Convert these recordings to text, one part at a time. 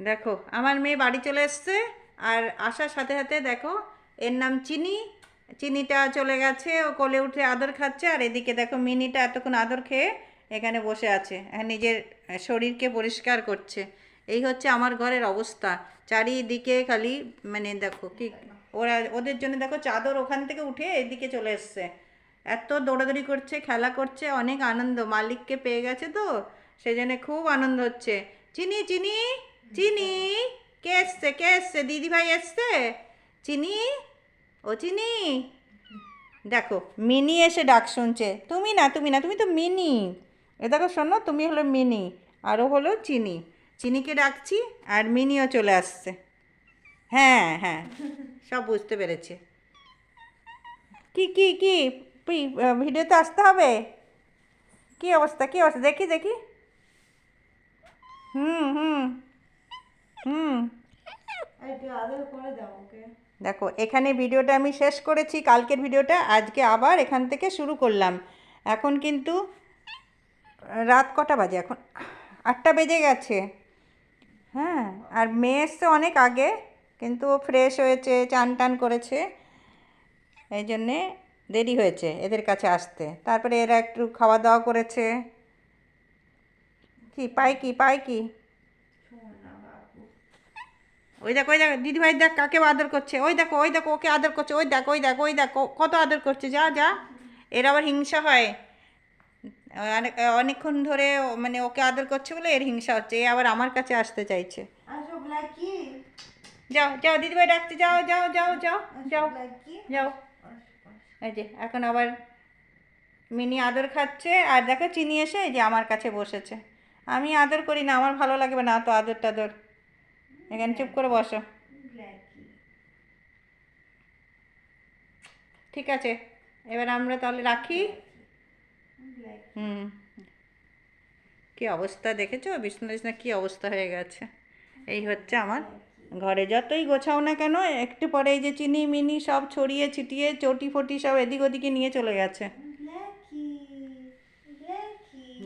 দেখো আমার মেয়ে বাড়ি চলে এসছে, আর আসার সাথে সাথে দেখো এর নাম চিনি। চিনিটা চলে গেছে, ও কোলে উঠে আদর খাচ্ছে, আর এদিকে দেখো মিনিটা এতক্ষণ আদর খেয়ে এখানে বসে আছে, নিজের শরীরকে পরিষ্কার করছে। এই হচ্ছে আমার ঘরের অবস্থা, চারিদিকে খালি মানে দেখো কি ওদের জন্য দেখো চাদর ওখান থেকে উঠে এদিকে চলে এসছে, এত দৌড়াদৌড়ি করছে, খেলা করছে, অনেক আনন্দ, মালিককে পেয়ে গেছে তো সেই জন্য খুব আনন্দ হচ্ছে। চিনি চিনি চিনি, কে এসছে কে এসছে? দিদি ভাই এসছে? চিনি, ও চিনি, দেখো মিনি এসে ডাক শুনছে। তুমি না তুমি না, তুমি তো মিনি। এ দেখো শোনো, তুমি হলো মিনি আরও হলো চিনি। চিনিকে ডাকছি আর মিনিও চলে আসছে। হ্যাঁ হ্যাঁ, সব বুঝতে পেরেছে। কি কি কি ভিডিওতে আসতে হবে? কি অবস্থা কি অবস্থা দেখি দেখি। হুম হুম হুম, দেখো এখানে ভিডিওটা আমি শেষ করেছি, কালকের ভিডিওটা আজকে আবার এখান থেকে শুরু করলাম। এখন কিন্তু রাত কটা বাজে? এখন 8টা বেজে গেছে। হ্যাঁ, আর মেয়ে এসছে অনেক আগে, কিন্তু ও ফ্রেশ হয়েছে, চান টান করেছে, এই জন্যে দেরি হয়েছে এদের কাছে আসতে। তারপরে এরা একটু খাওয়া দাওয়া করেছে। কি পাই কি পাই কি, ওই দেখো ওই দেখো দিদিভাই দেখ কাকে আদর করছে, ওই দেখো ওই দেখো ওকে আদর করছে, ওই দেখো ওই দেখো ওই দেখো কত আদর করছে, যা যা। এর আবার হিংসা হয়, অনেকক্ষণ ধরে মানে ওকে আদর করছে বলে এর হিংসা হচ্ছে, এ আবার আমার কাছে আসতে চাইছে। যাও যাও দিদিভাই ডাকতে, যাও যাও যাও যাও যাও যাও। এই যে এখন আবার মিনি আদর খাচ্ছে, আর দেখো চিনি এসে এই যে আমার কাছে বসেছে। আমি আদর করি না, আমার ভালো লাগবে না তো আদর টাদর, এখানে চুপ করে বসো। ঠিক আছে, এবার আমরা তাহলে রাখি। হুম, কি অবস্থা দেখেছো, বিছনা টিছনা কি অবস্থা হয়ে গেছে। এই হচ্ছে আমার ঘরে, যতই গোছাও না কেন একটু পরে এই যে চিনি মিনি সব ছড়িয়ে ছিটিয়ে চটি ফটি সব এদিক ওদিকে নিয়ে চলে গেছে।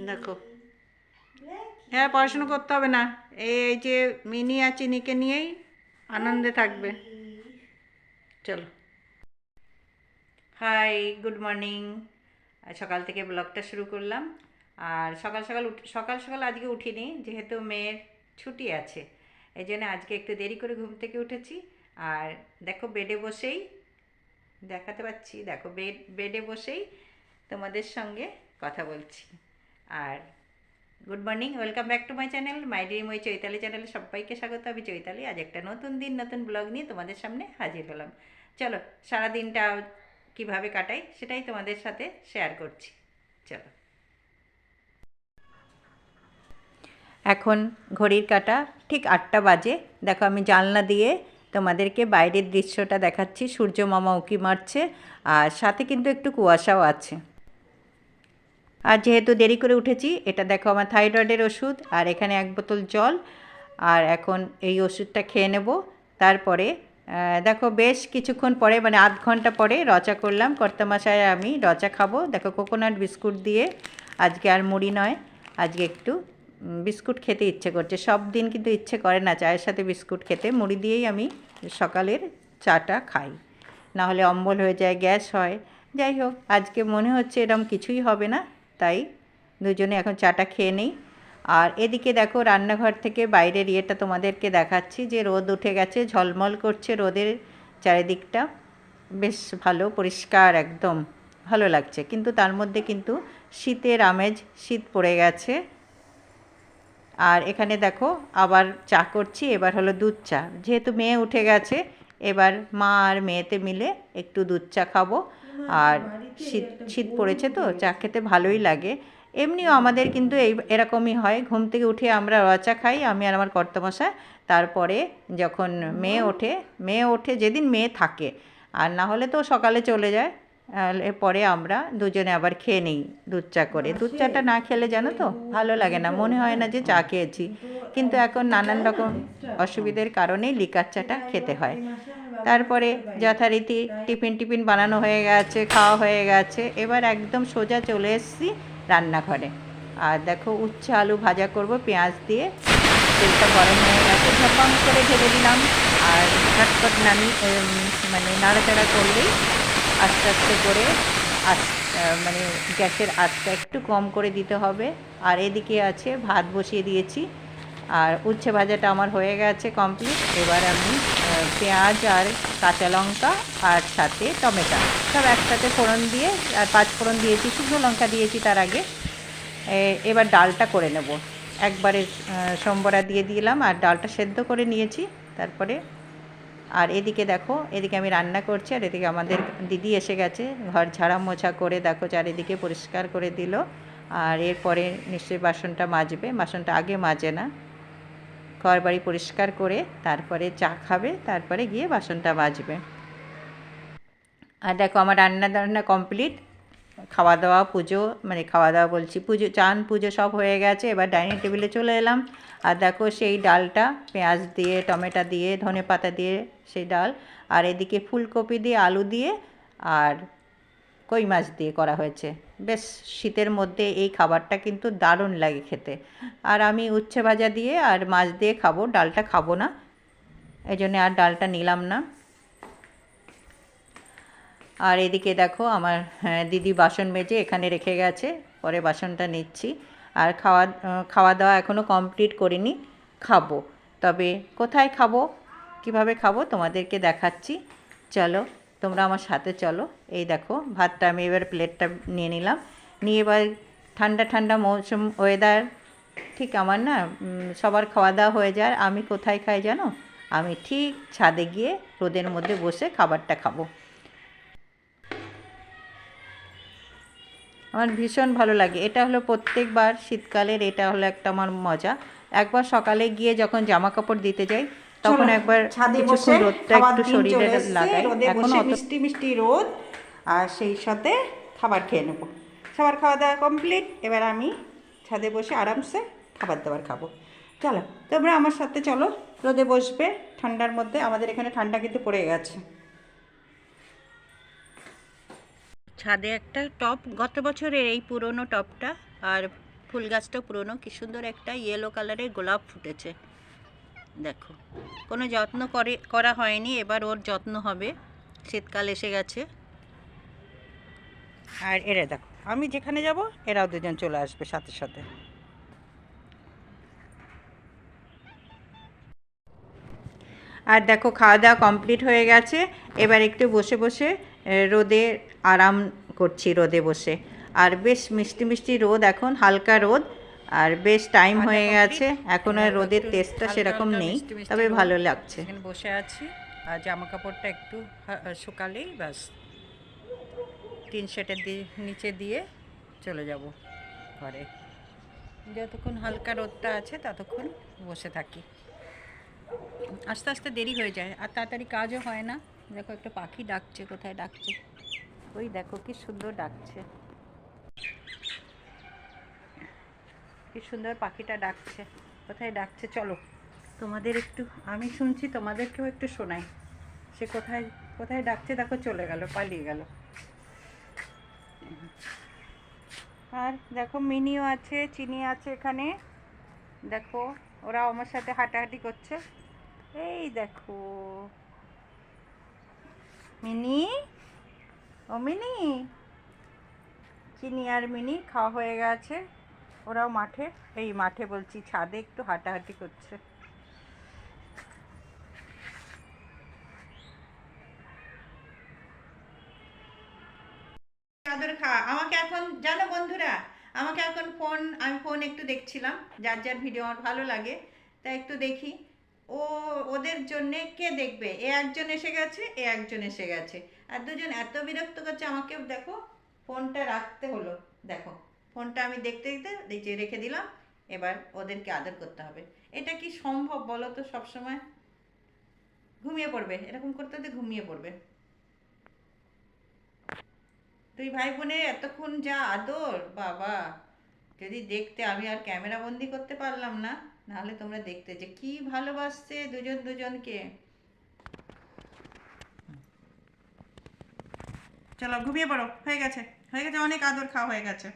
দেখো, হ্যাঁ পড়াশুনো করতে হবে না, এই যে মিনি আর চিনিকে নিয়েই আনন্দে থাকবে। চলো, হাই, গুড মর্নিং। সকাল থেকে ব্লগটা শুরু করলাম, আর সকাল সকাল সকাল সকাল আজকে উঠিনি, যেহেতু মেয়ের ছুটি আছে এই জন্য আজকে একটু দেরি করে ঘুম থেকে উঠেছি। আর দেখো বেডে বসেই দেখাতে পাচ্ছি, দেখো বেডে বসেই তোমাদের সঙ্গে কথা বলছি। আর good morning, welcome back to my channel, my dream ওই চৈতালি চ্যানেলে সবাইকে স্বাগত। আমি চৈতালি, আজ একটা নতুন দিন নতুন ব্লগ নিয়ে তোমাদের সামনে হাজির হলাম। চলো সারাদিনটা কিভাবে কাটাই সেটাই তোমাদের সাথে শেয়ার করছি। চলো, এখন ঘড়ির কাঁটা ঠিক 8টা বাজে। দেখো আমি জানলা দিয়ে তোমাদেরকে বাইরের দৃশ্যটা দেখাচ্ছি, সূর্য মামা উঁকি মারছে, আর সাথে কিন্তু একটু কুয়াশাও আছে। আর যেহেতু দেরি করে উঠেছি, এটা দেখো আমার থাইরয়েডের ওষুধ, আর এখানে 1 বোতল জল, আর এখন এই ওষুধটা খেয়ে নেব। তারপরে দেখো বেশ কিছুক্ষণ পরে মানে আধ ঘন্টা পরে রচা করলাম, কর্তামশায় আমি রচা খাবো। দেখো কোকোনাট বিস্কুট দিয়ে, আজকে আর মুড়ি নয়, আজকে একটু বিস্কুট খেতে ইচ্ছে করছে। সব দিন কিন্তু ইচ্ছে করে না চায়ের সাথে বিস্কুট খেতে, মুড়ি দিয়েই আমি সকালের চাটা খাই, না হলে অম্বল হয়ে যায়, গ্যাস হয়। যাই হোক আজকে মনে হচ্ছে এরকম কিছুই হবে না, তাই দুজনে এখন চাটা খেয়ে নেই। আর এদিকে দেখো রান্নাঘর থেকে বাইরের ইয়েটা তোমাদেরকে দেখাচ্ছি, যে রোদ উঠে গেছে, ঝলমল করছে রোদের চারিদিকটা, বেশ ভালো পরিষ্কার একদম ভালো লাগছে। কিন্তু তার মধ্যে কিন্তু শীতের আমেজ, শীত পড়ে গেছে। আর এখানে দেখো আবার চা করছি, এবার হলো দুধ চা, যেহেতু মেয়ে উঠে গেছে এবার মা আর মেয়েতে মিলে একটু দুধ চা খাবো। আর শীত শীত পড়েছে তো চা খেতে ভালোই লাগে। এমনিও আমাদের কিন্তু এরকমই হয়, ঘুম থেকে উঠে আমরা রচা খাই, আমি আর আমার কর্তামশাই। তারপরে যখন মেয়ে ওঠে যেদিন মেয়ে থাকে, আর না হলে তো সকালে চলে যায়, পরে আমরা দুজনে আবার খেয়ে নিই দুধ চা করে। দুধ চাটা না খেলে জানো তো ভালো লাগে না, মনে হয় না যে চা খেয়েছি। কিন্তু এখন নানান রকম অসুবিধার কারণেই লিকার চাটা খেতে হয়। তারপরে যথারীতি টিফিন বানানো হয়ে গেছে, খাওয়া হয়ে গেছে, এবার একদম সোজা চলে এসেছি রান্নাঘরে। আর দেখো উচ্ছে আলু ভাজা করব পেঁয়াজ দিয়ে, তেলটা গরম হয়ে গেছে, ঝপাং করে ঢেলে দিলাম। আর ঝটপট মানে নাড়াচাড়া করলেই আস্তে আস্তে করে মানে গ্যাসের আঁচটা একটু কম করে দিতে হবে। আর এদিকে আছে ভাত বসিয়ে দিয়েছি, আর উচ্ছে ভাজাটা আমার হয়ে গেছে কমপ্লিট। এবার আমি পেঁয়াজ আর কাঁচা লঙ্কা আর সাথে টমেটো সব একসাথে ফোড়ন দিয়ে, আর 5 ফোড়ন দিয়েছি, শুকনো লঙ্কা দিয়েছি তার আগে। এবার ডালটা করে নেব একবারে, সম্বরা দিয়ে দিলাম আর ডালটা সেদ্ধ করে নিয়েছি তারপরে। আর এদিকে দেখো, এদিকে আমি রান্না করছি আর এদিকে আমাদের দিদি এসে গেছে, ঘর ঝাড়া মোছা করে দেখো চারিদিকে পরিষ্কার করে দিল। আর এরপরে নিশ্চয়ই বাসনটা মাজবে, বাসনটা আগে মাজে না, ঘর বাড়ি পরিষ্কার করে তারপরে চা খাবে, তারপরে গিয়ে বাসনটা মাজবে। আর দেখো আমার রান্না কমপ্লিট, খাওয়া দাওয়া পুজো, মানে খাওয়া দাওয়া বলছি, পুজো চান পুজো সব হয়ে গেছে। এবার ডাইনিং টেবিলে চলে এলাম। আর দেখো সেই ডালটা পেঁয়াজ দিয়ে, টমেটো দিয়ে, ধনে পাতা দিয়ে সেই ডাল, আর এদিকে ফুলকপি দিয়ে, আলু দিয়ে আর কই মাছ দিয়ে করা হয়েছে। বেশ শীতের মধ্যে এই খাবারটা কিন্তু দারুণ লাগে খেতে। আর আমি উচ্ছে ভাজা দিয়ে আর মাছ দিয়ে খাবো, ডালটা খাবো না, এই জন্যে আর ডালটা নিলাম না। আর এদিকে দেখো আমার দিদি বাসন মেজে এখানে রেখে গেছে, পরে বাসনটা নিচ্ছি। আর খাওয়া দাওয়া এখনও কমপ্লিট করিনি, খাবো। তবে কোথায় খাবো, কিভাবে খাবো তোমাদেরকে দেখাচ্ছি, চলো তোমরা আমার সাথে চলো। এই দেখো ভাতটা আমি এবার প্লেটটা নিয়ে নিলাম, নিয়ে এবার ঠান্ডা ঠান্ডা মৌসুম ওয়েদার, ঠিক আমার না সবার খাওয়া দাওয়া হয়ে যায়, আমি কোথায় খাই জানো, আমি ঠিক ছাদে গিয়ে রোদের মধ্যে বসে খাবারটা খাবো। আমার ভীষণ ভালো লাগে, এটা হলো প্রত্যেকবার শীতকালের, এটা হলো একটা আমার মজা। একবার সকালে গিয়ে যখন জামা কাপড় দিতে যাই তখন একবার ছাদে বসে রোদটা একটু শরীরে লাগাই, এখন মিষ্টি মিষ্টি রোদ, আর সেই সাথে খাবার খেয়ে নেবো। সবার খাওয়া দাওয়া কমপ্লিট, এবার আমি ছাদে বসে আরামসে খাবার দাবার খাবো। চলো তোমরা আমার সাথে চলো, রোদে বসবে ঠান্ডার মধ্যে, আমাদের এখানে ঠান্ডা কিন্তু পড়ে গেছে। ছাদে একটা টব, গত বছরের এই পুরনো টবটা, আর ফুল গাছটা পুরনো, কি সুন্দর একটা ইয়েলো কালারের গোলাপ ফুটেছে দেখো। কোনো যত্ন করা হয়নি, এবার ওর যত্ন হবে, শীতকাল এসে গেছে। আর এরা দেখো, আমি যেখানে যাব এরাও দুজন চলে আসবে সাথে সাথে। আর দেখো খাওয়া দাওয়া কমপ্লিট হয়ে গেছে, এবার একটু বসে বসে রোদে আরাম করছি, রোদে বসে। আর বেশ মিষ্টি মিষ্টি রোদ, এখন হালকা রোদ, আর বেশ টাইম হয়ে গেছে, এখন আর রোদের তেজটা সেরকম নেই, তবে ভালো লাগছে। এখানে বসে আছি, আর জামা কাপড়টা একটু শুকালেই ব্যাস টিন শেডের নিচে দিয়ে চলে যাব ঘরে। যতক্ষণ হালকা রোদটা আছে ততক্ষণ বসে থাকি, আস্তে আস্তে দেরি হয়ে যায় আর তাড়াতাড়ি কাজও হয় না। দেখো একটা পাখি ডাকছে, কোথায় ডাকছে, ওই দেখো কি সুন্দর ডাকছে, কি সুন্দর পাখিটা ডাকছে, কোথায় ডাকছে, চলো তোমাদের একটু, আমি শুনছি তোমাদেরকেও একটু শোনাই, সে কোথায় কোথায় ডাকছে, দেখো চলে গেল, পালিয়ে গেল। আর দেখো মিনিও আছে, চিনি আছে এখানে, দেখো ওরা আমার সাথে হাঁটাহাঁটি করছে, এই দেখো মিনি, ও মিনি, চিনি আর মিনি খাওয়া হয়ে গেছে, ওরাও মাঠে, এই মাঠে বলছি ছাদে একটু হাঁটাহাঁটি করছে। আদর খা আমাকে এখন, জানো বন্ধুরা, আমাকে এখন আমি ফোন একটু দেখছিলাম, যার যার ভিডিও আমার ভালো লাগে তাই একটু দেখি। ওদের জন্যে কে দেখবে, এ একজন এসে গেছে, এ একজন এসে গেছে, আর দুজন এত বিরক্ত করছে আমাকে, দেখো ফোনটা রাখতে হলো, দেখো ফোনটা আমি দেখতে দেখতে রেখে দিলাম, এবার ওদেরকে আদর করতে হবে। এটা কি সম্ভব বলো তো, সবসময় ঘুমিয়ে পড়বে, এরকম করতে করতে ঘুমিয়ে পড়বে। তুই ভাই বোনের এতক্ষণ যা আদর, বাবা যদি দেখতে, আমি আর ক্যামেরা বন্দি করতে পারলাম না, নাহলে তোমরা দেখতে যে কি ভালোবাসছে দুজন দুজনকে। চলো ঘুমিয়ে পড়ো, হয়ে গেছে, হয়ে গেছে, অনেক আদর খাওয়া হয়ে গেছে।